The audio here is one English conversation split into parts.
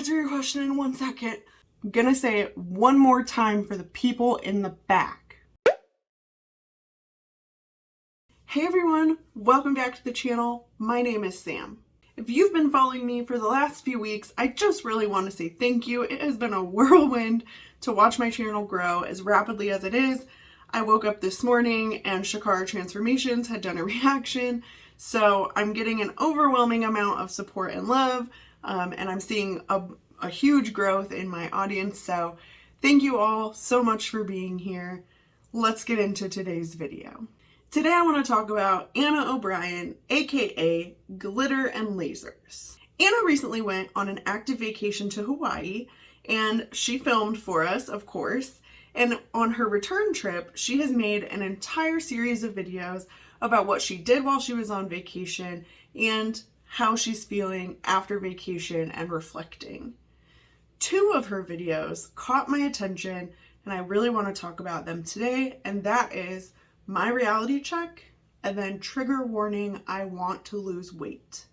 answer your question in 1 second. I'm gonna say it one more time for the people in the back. Hey everyone, welcome back to the channel. My name is Sam. If you've been following me for the last few weeks, I just really want to say thank you. It has been a whirlwind to watch my channel grow as rapidly as it is. I woke up this morning and Shakara Transformations had done a reaction, so I'm getting an overwhelming amount of support and love, and I'm seeing a huge growth in my audience, so thank you all so much for being here. Let's get into today's video. Today I want to talk about Anna O'Brien, aka Glitter and Lazers. Anna recently went on an active vacation to Hawaii, and she filmed for us, of course, and on her return trip, she has made an entire series of videos about what she did while she was on vacation and how she's feeling after vacation and reflecting. 2 of her videos caught my attention, and I really want to talk about them today, and that is my reality check and then trigger warning, I want to lose weight.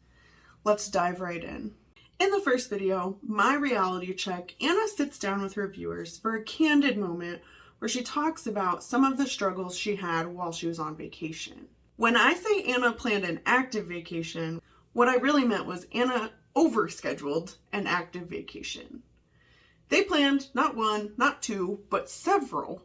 Let's dive right in. In the first video, my reality check, Anna sits down with her viewers for a candid moment where she talks about some of the struggles she had while she was on vacation. When I say Anna planned an active vacation, what I really meant was Anna overscheduled an active vacation. They planned not 1, not 2, but several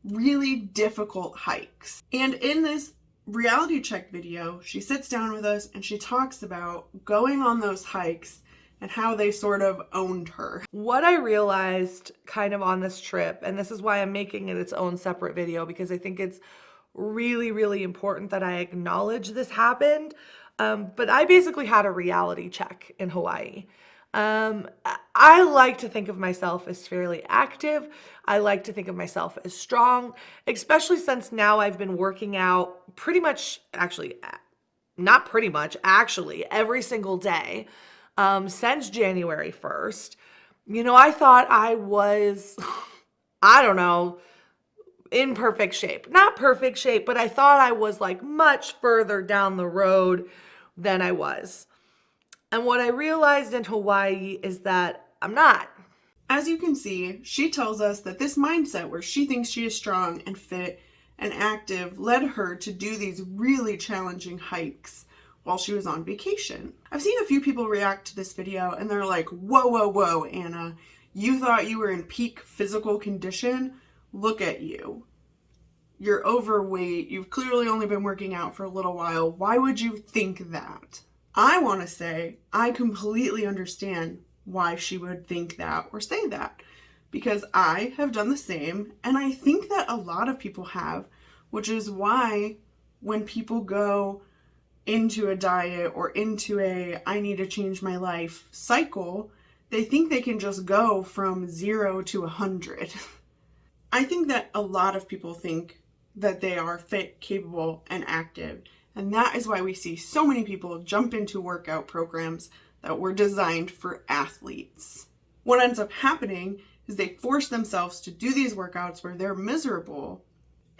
really difficult hikes. And in this reality check video, she sits down with us and she talks about going on those hikes and how they sort of owned her. What I realized kind of on this trip, and this is why I'm making it its own separate video, because I think it's really, really important that I acknowledge this happened. But I basically had a reality check in Hawaii. I like to think of myself as fairly active. I like to think of myself as strong, especially since now I've been working out pretty much, actually, not pretty much, actually, every single day since January 1st. You know, I thought I was, I don't know, in perfect shape. Not perfect shape, but I thought I was like much further down the road than I was. And what I realized in Hawaii is that I'm not. As you can see, she tells us that this mindset where she thinks she is strong and fit and active led her to do these really challenging hikes while she was on vacation. I've seen a few people react to this video and they're like, whoa, Anna, you thought you were in peak physical condition? Look at you. You're overweight. You've clearly only been working out for a little while. Why would you think that? I want to say I completely understand why she would think that or say that, because I have done the same, and I think that a lot of people have, which is why when people go into a diet or into a I need to change my life cycle, they think they can just go from 0 to 100. I think that a lot of people think that they are fit, capable, and active. And that is why we see so many people jump into workout programs that were designed for athletes. What ends up happening is they force themselves to do these workouts where they're miserable.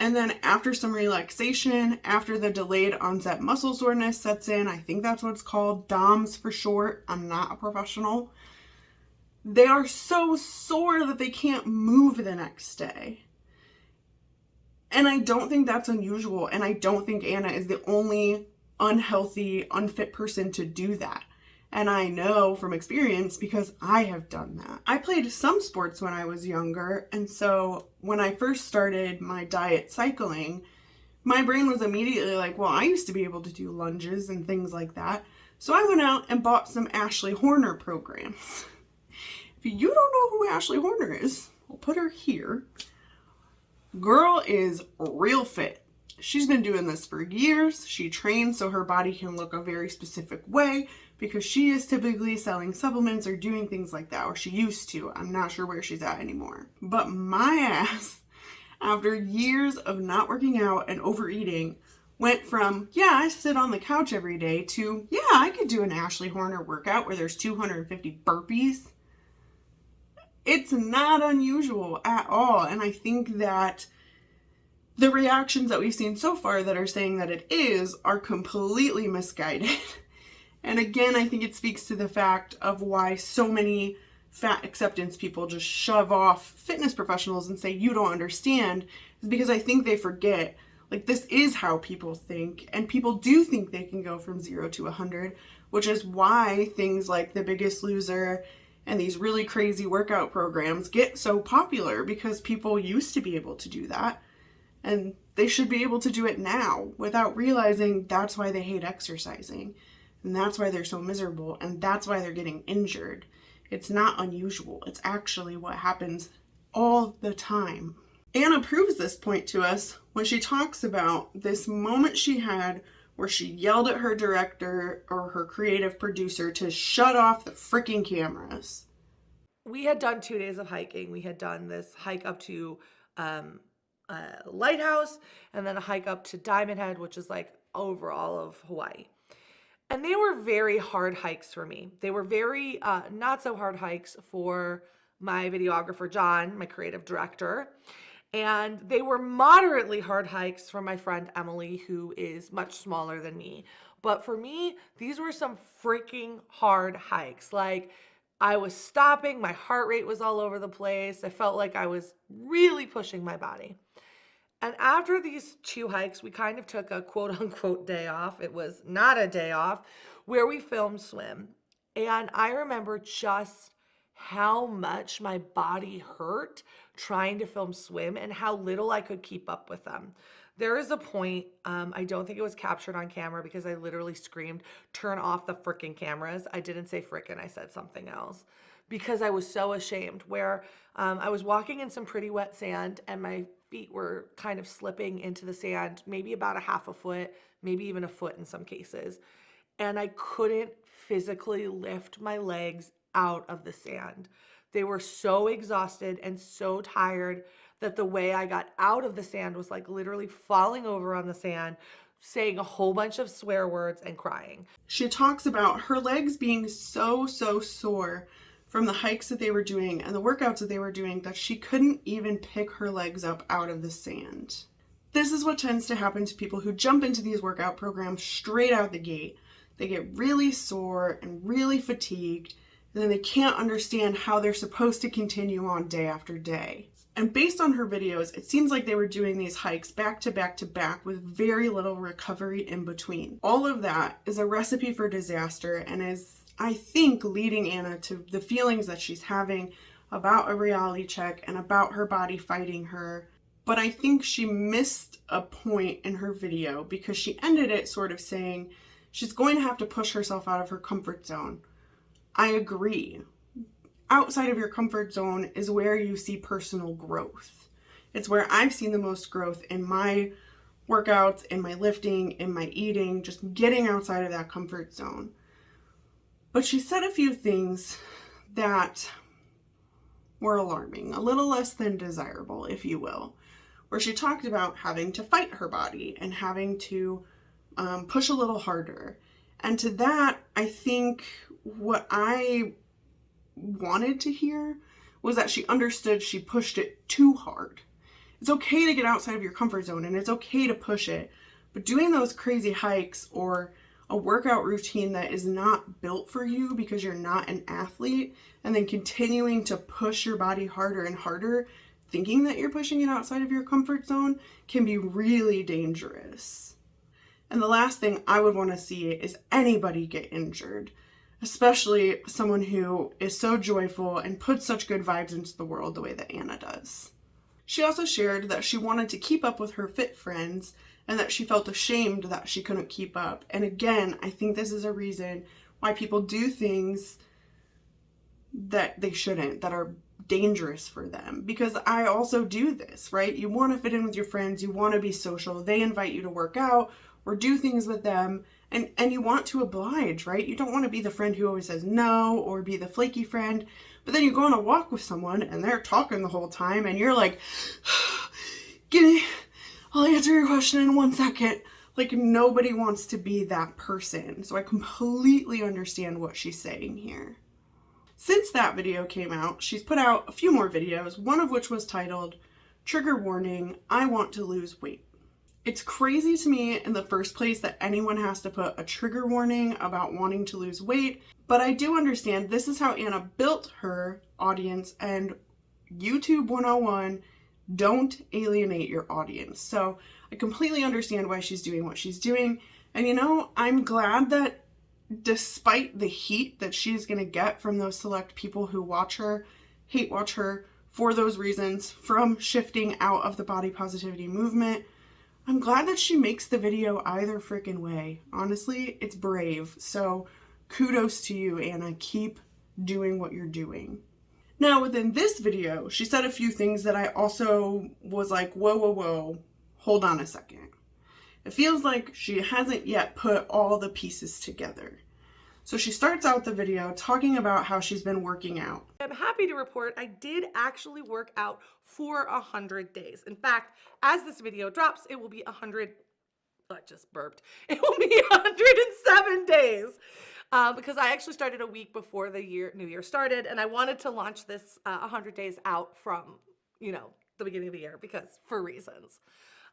And then after some relaxation, after the delayed onset muscle soreness sets in, I think that's what it's called, DOMS for short, I'm not a professional, they are so sore that they can't move the next day. And I don't think that's unusual, and I don't think Anna is the only unhealthy, unfit person to do that. And I know from experience because I have done that. I played some sports when I was younger, and so when I first started my diet cycling, my brain was immediately like, well, I used to be able to do lunges and things like that. So I went out and bought some Ashley Horner programs. If you don't know who Ashley Horner is, I'll put her here. Girl is real fit. She's been doing this for years. She trains so her body can look a very specific way because she is typically selling supplements or doing things like that, or she used to. I'm not sure where she's at anymore. But my ass, after years of not working out and overeating, went from, yeah, I sit on the couch every day to, yeah, I could do an Ashley Horner workout where there's 250 burpees. It's not unusual at all. And I think that the reactions that we've seen so far that are saying that it is are completely misguided. And again, I think it speaks to the fact of why so many fat acceptance people just shove off fitness professionals and say, you don't understand, is because I think they forget, like, this is how people think, and people do think they can go from 0 to 100, which is why things like The Biggest Loser and these really crazy workout programs get so popular, because people used to be able to do that, and they should be able to do it now without realizing that's why they hate exercising, and that's why they're so miserable, and that's why they're getting injured. It's not unusual. It's actually what happens all the time. Anna proves this point to us when she talks about this moment she had where she yelled at her director or her creative producer to shut off the freaking cameras. We had done 2 days of hiking. We had done this hike up to Lighthouse, and then a hike up to Diamond Head, which is like over all of Hawaii. And they were very hard hikes for me. They were very not so hard hikes for my videographer, John, my creative director. And they were moderately hard hikes for my friend, Emily, who is much smaller than me. But for me, these were some freaking hard hikes. Like, I was stopping, my heart rate was all over the place. I felt like I was really pushing my body. And after these 2 hikes, we kind of took a quote unquote day off. It was not a day off, where we filmed swim. And I remember just how much my body hurt trying to film swim and how little I could keep up with them. There is a point, I don't think it was captured on camera because I literally screamed, turn off the frickin' cameras. I didn't say frickin', I said something else, because I was so ashamed, where I was walking in some pretty wet sand and my feet were kind of slipping into the sand, maybe about a half a foot, maybe even a foot in some cases. And I couldn't physically lift my legs out of the sand. They were so exhausted and so tired that the way I got out of the sand was like literally falling over on the sand, saying a whole bunch of swear words and crying. She talks about her legs being so sore from the hikes that they were doing and the workouts that they were doing that she couldn't even pick her legs up out of the sand. This is what tends to happen to people who jump into these workout programs straight out the gate. They get really sore and really fatigued, and then they can't understand how they're supposed to continue on day after day. And based on her videos, it seems like they were doing these hikes back to back to back with very little recovery in between. All of that is a recipe for disaster and is, I think, leading Anna to the feelings that she's having about a reality check and about her body fighting her. But I think she missed a point in her video because she ended it sort of saying she's going to have to push herself out of her comfort zone. I agree. Outside of your comfort zone is where you see personal growth. It's where I've seen the most growth in my workouts, in my lifting, in my eating, just getting outside of that comfort zone. But she said a few things that were alarming, a little less than desirable, if you will, where she talked about having to fight her body and having to push a little harder. And to that, I think what I wanted to hear was that she understood she pushed it too hard. It's okay to get outside of your comfort zone and it's okay to push it, but doing those crazy hikes or a workout routine that is not built for you because you're not an athlete, and then continuing to push your body harder and harder, thinking that you're pushing it outside of your comfort zone, can be really dangerous. And the last thing I would want to see is anybody get injured, especially someone who is so joyful and puts such good vibes into the world the way that Anna does. She also shared that she wanted to keep up with her fit friends and that she felt ashamed that she couldn't keep up. And again, I think this is a reason why people do things that they shouldn't, that are dangerous for them. Because I also do this, right? You want to fit in with your friends, you want to be social, they invite you to work out or do things with them, and you want to oblige, right? You don't want to be the friend who always says no or be the flaky friend, but then you go on a walk with someone and they're talking the whole time and you're like, I'll answer your question in 1 second. Like, nobody wants to be that person. So I completely understand what she's saying here. Since that video came out, she's put out a few more videos, one of which was titled, Trigger Warning, I Want to Lose Weight. It's crazy to me in the first place that anyone has to put a trigger warning about wanting to lose weight, but I do understand this is how Anna built her audience, and YouTube 101, don't alienate your audience. So I completely understand why she's doing what she's doing. And you know, I'm glad that despite the heat that she's going to get from those select people who watch her, hate watch her for those reasons, from shifting out of the body positivity movement, I'm glad that she makes the video either freaking way. Honestly, it's brave. So kudos to you, Anna. Keep doing what you're doing. Now, within this video, she said a few things that I also was like, whoa, whoa, whoa, hold on a second. It feels like she hasn't yet put all the pieces together. So she starts out the video talking about how she's been working out. I'm happy to report I did actually work out for 100 days. In fact, as this video drops, it will be 100, I just burped. It will be 107 days because I actually started a week before the new year started, and I wanted to launch this 100 days out from, you know, the beginning of the year because for reasons.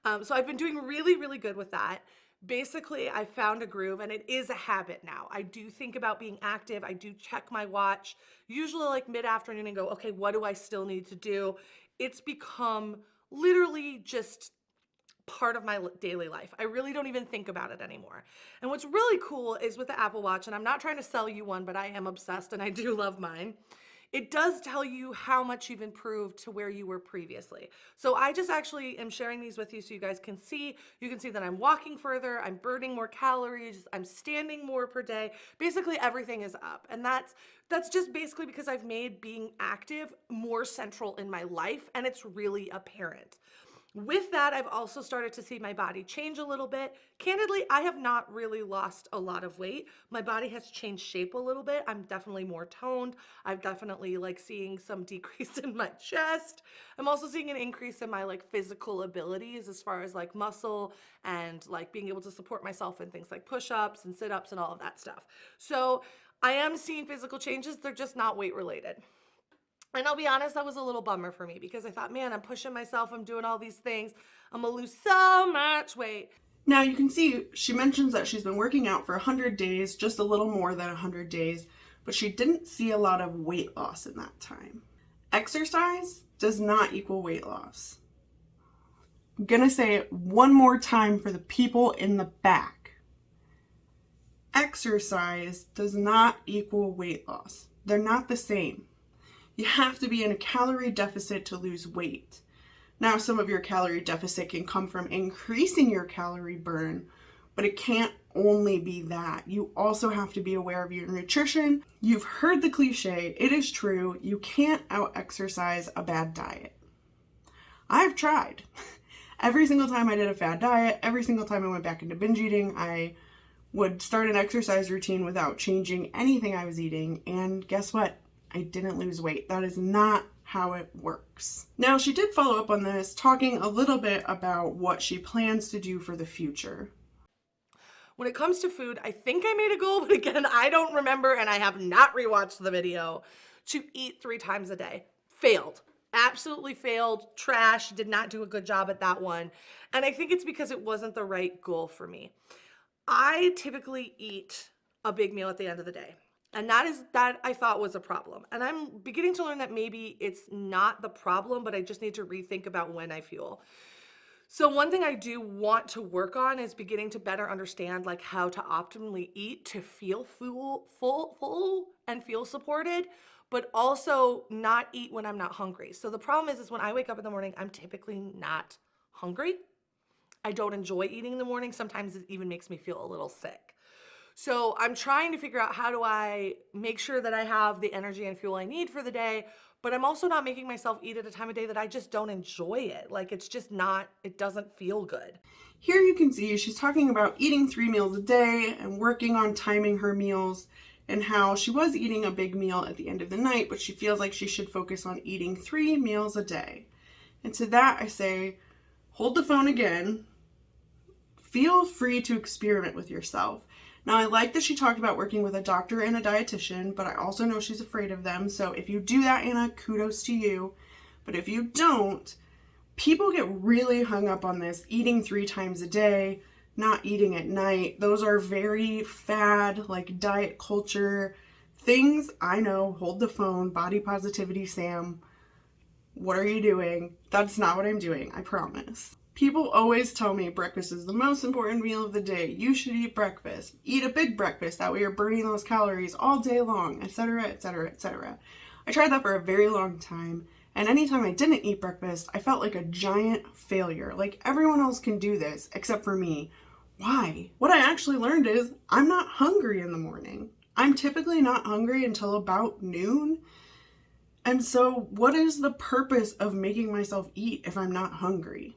So I've been doing really, really good with that. Basically, I found a groove, and it is a habit now. I do think about being active. I do check my watch, usually like mid-afternoon, and go, okay, what do I still need to do? It's become literally just part of my daily life. I really don't even think about it anymore. And what's really cool is with the Apple Watch, and I'm not trying to sell you one, but I am obsessed and I do love mine. It does tell you how much you've improved to where you were previously. So I just actually am sharing these with you so you guys can see. You can see that I'm walking further, I'm burning more calories, I'm standing more per day. Basically everything is up. And that's just basically because I've made being active more central in my life, and it's really apparent. With that, I've also started to see my body change a little bit. Candidly, I have not really lost a lot of weight. My body has changed shape a little bit. I'm definitely more toned. I'm definitely like seeing some decrease in my chest. I'm also seeing an increase in my like physical abilities as far as like muscle and like being able to support myself in things like push-ups and sit-ups and all of that stuff. So I am seeing physical changes. They're just not weight related. And I'll be honest, that was a little bummer for me because I thought, man, I'm pushing myself, I'm doing all these things, I'm gonna lose so much weight. Now you can see she mentions that she's been working out for 100 days, just a little more than 100 days, but she didn't see a lot of weight loss in that time. Exercise does not equal weight loss. I'm gonna say it one more time for the people in the back. Exercise does not equal weight loss. They're not the same. You have to be in a calorie deficit to lose weight. Now, some of your calorie deficit can come from increasing your calorie burn, but it can't only be that. You also have to be aware of your nutrition. You've heard the cliche, it is true, you can't out-exercise a bad diet. I've tried. Every single time I did a fad diet, every single time I went back into binge eating, I would start an exercise routine without changing anything I was eating, and guess what? I didn't lose weight. That is not how it works. Now, she did follow up on this, talking a little bit about what she plans to do for the future. When it comes to food, I think I made a goal, but again, I don't remember, and I have not rewatched the video, to eat 3 times a day. Failed. Absolutely failed. Trash. Did not do a good job at that one. And I think it's because it wasn't the right goal for me. I typically eat a big meal at the end of the day. And that I thought was a problem. And I'm beginning to learn that maybe it's not the problem, but I just need to rethink about when I fuel. So one thing I do want to work on is beginning to better understand like how to optimally eat to feel full and feel supported, but also not eat when I'm not hungry. So the problem is when I wake up in the morning, I'm typically not hungry. I don't enjoy eating in the morning. Sometimes it even makes me feel a little sick. So I'm trying to figure out how do I make sure that I have the energy and fuel I need for the day, but I'm also not making myself eat at a time of day that I just don't enjoy it. Like it's just not, it doesn't feel good. Here you can see she's talking about eating 3 meals a day and working on timing her meals, and how she was eating a big meal at the end of the night, but she feels like she should focus on eating 3 meals a day. And to that I say, hold the phone again. Feel free to experiment with yourself. Now, I like that she talked about working with a doctor and a dietitian, but I also know she's afraid of them. So if you do that, Anna, kudos to you. But if you don't, People get really hung up on this, eating 3 times a day, not eating at night. Those are very fad, like diet culture things. I know, hold the phone, body positivity, Sam. What are you doing? That's not what I'm doing, I promise. People always tell me breakfast is the most important meal of the day. You should eat breakfast. Eat a big breakfast. That way you're burning those calories all day long, etc., etc., etc. I tried that for a very long time. And anytime I didn't eat breakfast, I felt like a giant failure. Like everyone else can do this except for me. Why? What I actually learned is I'm not hungry in the morning. I'm typically not hungry until about noon. And so what is the purpose of making myself eat if I'm not hungry?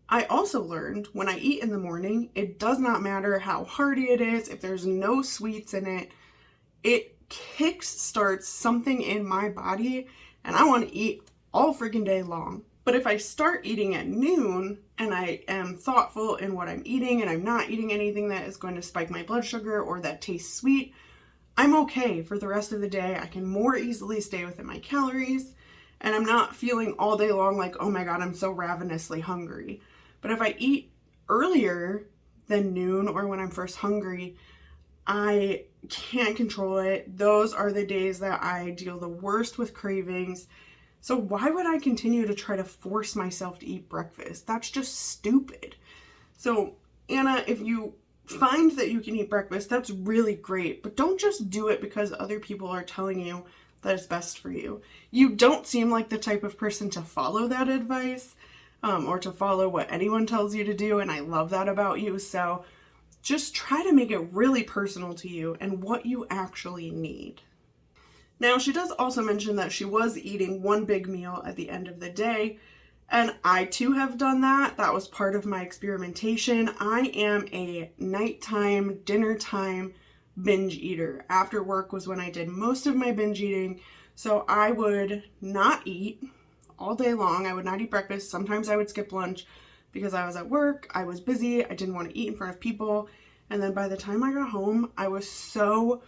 I also learned when I eat in the morning, it does not matter how hearty it is, if there's no sweets in it, it kickstarts something in my body and I want to eat all freaking day long. But if I start eating at noon and I am thoughtful in what I'm eating and I'm not eating anything that is going to spike my blood sugar or that tastes sweet, I'm okay for the rest of the day. I can more easily stay within my calories and I'm not feeling all day long like, oh my God, I'm so ravenously hungry. But if I eat earlier than noon or when I'm first hungry, I can't control it. Those are the days that I deal the worst with cravings. So why would I continue to try to force myself to eat breakfast? That's just stupid. So Anna, if you find that you can eat breakfast, that's really great, but don't just do it because other people are telling you that it's best for you. You don't seem like the type of person to follow that advice or to follow what anyone tells you to do, and I love that about you. So just try to make it really personal to you and what you actually need. Now, she does also mention that she was eating one big meal at the end of the day, and I too have done that. That was part of my experimentation. I am a nighttime, dinner time binge eater. After work was when I did most of my binge eating, so I would not eat all day long. I would not eat breakfast. Sometimes I would skip lunch because I was at work, I was busy, I didn't want to eat in front of people, and then by the time I got home, I was so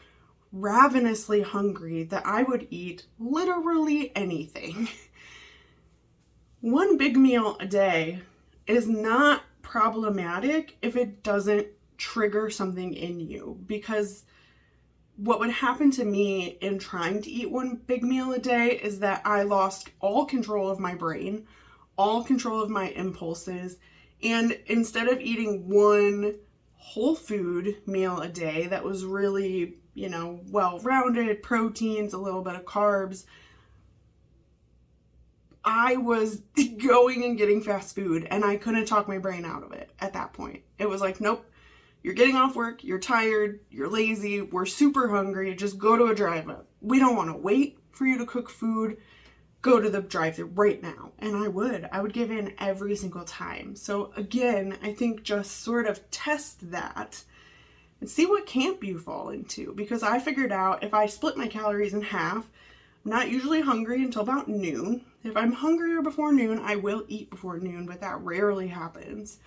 ravenously hungry that I would eat literally anything. One big meal a day is not problematic if it doesn't trigger something in you, because what would happen to me in trying to eat one big meal a day is that I lost all control of my brain, all control of my impulses, and instead of eating one whole food meal a day that was really, well-rounded, proteins, a little bit of carbs, I was going and getting fast food and I couldn't talk my brain out of it at that point. It was like, nope, you're getting off work, you're tired, you're lazy, we're super hungry, just go to a drive-up. We don't want to wait for you to cook food. Go to the drive-thru right now. And I would give in every single time. So again, I think just sort of test that and see what camp you fall into, because I figured out if I split my calories in half, I'm not usually hungry until about noon. If I'm hungrier before noon, I will eat before noon, but that rarely happens.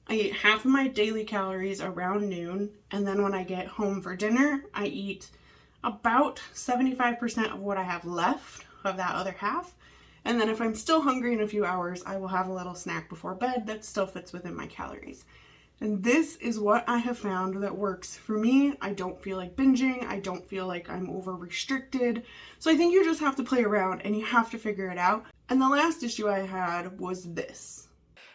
I eat half of my daily calories around noon, and then when I get home for dinner, I eat about 75% of what I have left of that other half. And then if I'm still hungry in a few hours, I will have a little snack before bed that still fits within my calories. And this is what I have found that works for me. I don't feel like binging. I don't feel like I'm over restricted. So I think you just have to play around and you have to figure it out. And the last issue I had was this.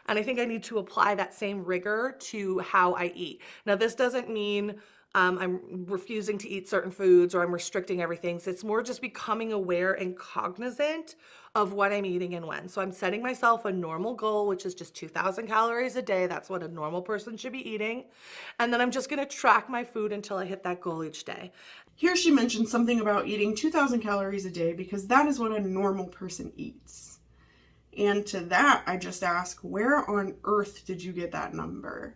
And I think I need to apply that same rigor to how I eat. Now, this doesn't mean I'm refusing to eat certain foods or I'm restricting everything. So it's more just becoming aware and cognizant of what I'm eating and when. So I'm setting myself a normal goal, which is just 2,000 calories a day. That's what a normal person should be eating. And then I'm just going to track my food until I hit that goal each day. Here she mentioned something about eating 2,000 calories a day because that is what a normal person eats. And to that, I just ask, where on earth did you get that number?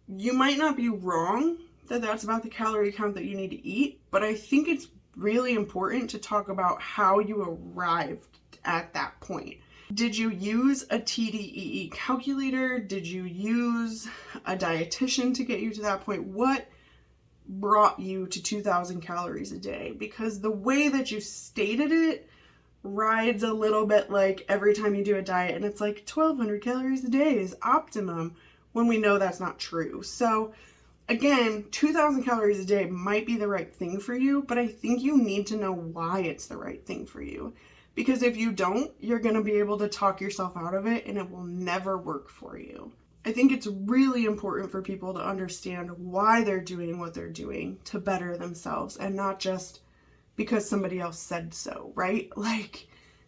You might not be wrong that that's about the calorie count that you need to eat, but I think it's really important to talk about how you arrived at that point. Did you use a TDEE calculator? Did you use a dietitian to get you to that point? What brought you to 2,000 calories a day? Because the way that you stated it rides a little bit like every time you do a diet and it's like 1,200 calories a day is optimum, when we know that's not true. So again, 2,000 calories a day might be the right thing for you, but I think you need to know why it's the right thing for you. Because if you don't, you're going to be able to talk yourself out of it and it will never work for you. I think it's really important for people to understand why they're doing what they're doing to better themselves, and not just because somebody else said so, right? Like,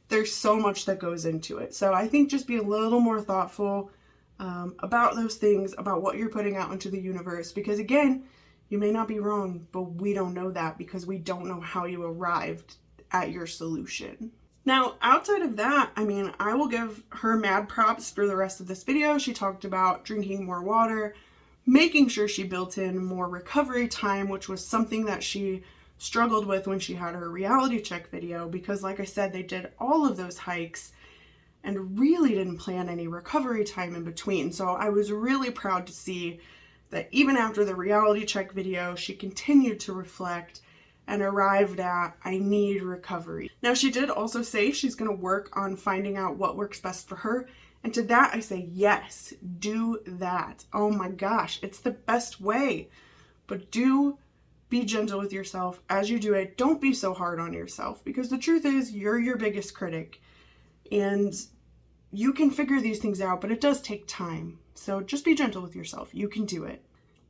there's so much that goes into it. So I think just be a little more thoughtful about those things, about what you're putting out into the universe, because again, you may not be wrong, but we don't know that because we don't know how you arrived at your solution. Now, outside of that, I mean, I will give her mad props for the rest of this video. She talked about drinking more water, making sure she built in more recovery time, which was something that she struggled with when she had her reality check video, because like I said, they did all of those hikes and really didn't plan any recovery time in between. So I was really proud to see that even after the reality check video, she continued to reflect and arrived at, I need recovery. Now, she did also say she's going to work on finding out what works best for her. And to that, I say, yes, do that. Oh my gosh, it's the best way. But do be gentle with yourself as you do it. Don't be so hard on yourself, because the truth is you're your biggest critic. And you can figure these things out, but it does take time. So just be gentle with yourself. You can do it.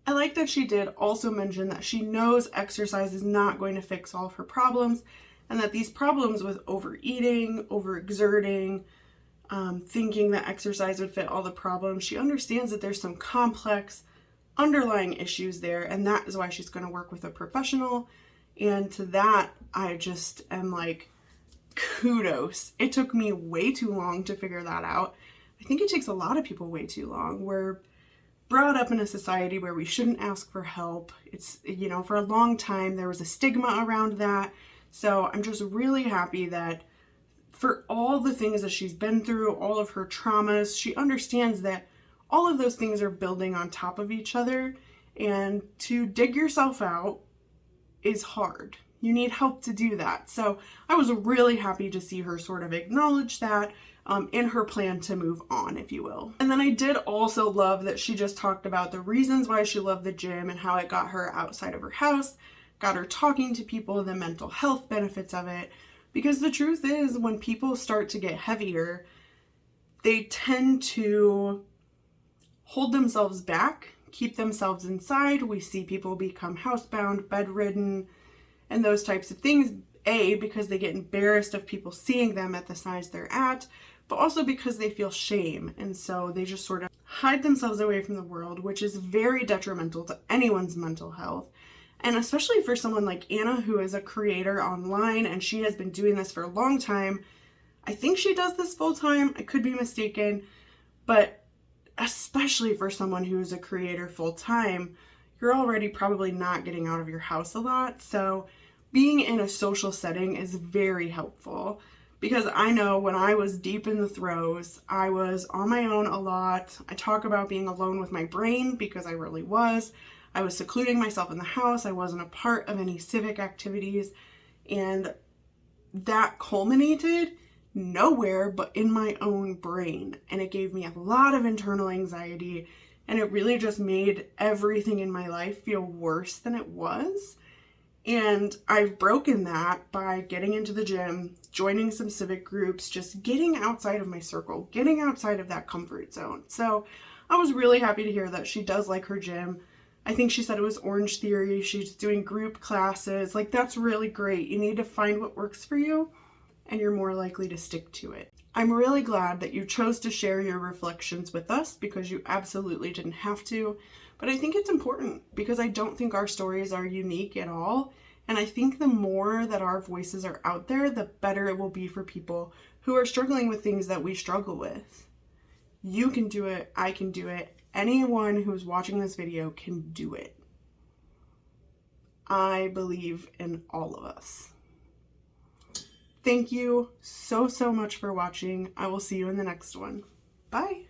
I like that she did also mention that she knows exercise is not going to fix all of her problems, and that these problems with overeating, overexerting, thinking that exercise would fit all the problems, she understands that there's some complex underlying issues there, and that is why she's going to work with a professional. And to that, I just am like, kudos. It took me way too long to figure that out. I think it takes a lot of people way too long. We're brought up in a society where we shouldn't ask for help. It's, you know, for a long time there was a stigma around that. So I'm just really happy that for all the things that she's been through, all of her traumas, she understands that all of those things are building on top of each other, and to dig yourself out is hard. You need help to do that. So I was really happy to see her sort of acknowledge that in her plan to move on, if you will. And then I did also love that she just talked about the reasons why she loved the gym and how it got her outside of her house, got her talking to people, the mental health benefits of it. Because the truth is, when people start to get heavier, they tend to hold themselves back, keep themselves inside. We see people become housebound, bedridden, and those types of things, A, because they get embarrassed of people seeing them at the size they're at, but also because they feel shame. And so they just sort of hide themselves away from the world, which is very detrimental to anyone's mental health. And especially for someone like Anna, who is a creator online, and she has been doing this for a long time. I think she does this full time. I could be mistaken, but especially for someone who is a creator full time, you're already probably not getting out of your house a lot. So being in a social setting is very helpful, because I know when I was deep in the throes, I was on my own a lot. I talk about being alone with my brain because I really was. I was secluding myself in the house. I wasn't a part of any civic activities. And that culminated nowhere but in my own brain. And it gave me a lot of internal anxiety. And it really just made everything in my life feel worse than it was. And I've broken that by getting into the gym, joining some civic groups, just getting outside of my circle, getting outside of that comfort zone. So I was really happy to hear that she does like her gym. I think she said it was Orange Theory. She's doing group classes. Like, that's really great. You need to find what works for you, and you're more likely to stick to it. I'm really glad that you chose to share your reflections with us, because you absolutely didn't have to. But I think it's important, because I don't think our stories are unique at all. And I think the more that our voices are out there, the better it will be for people who are struggling with things that we struggle with. You can do it. I can do it. Anyone who's watching this video can do it. I believe in all of us. Thank you so much for watching. I will see you in the next one. Bye.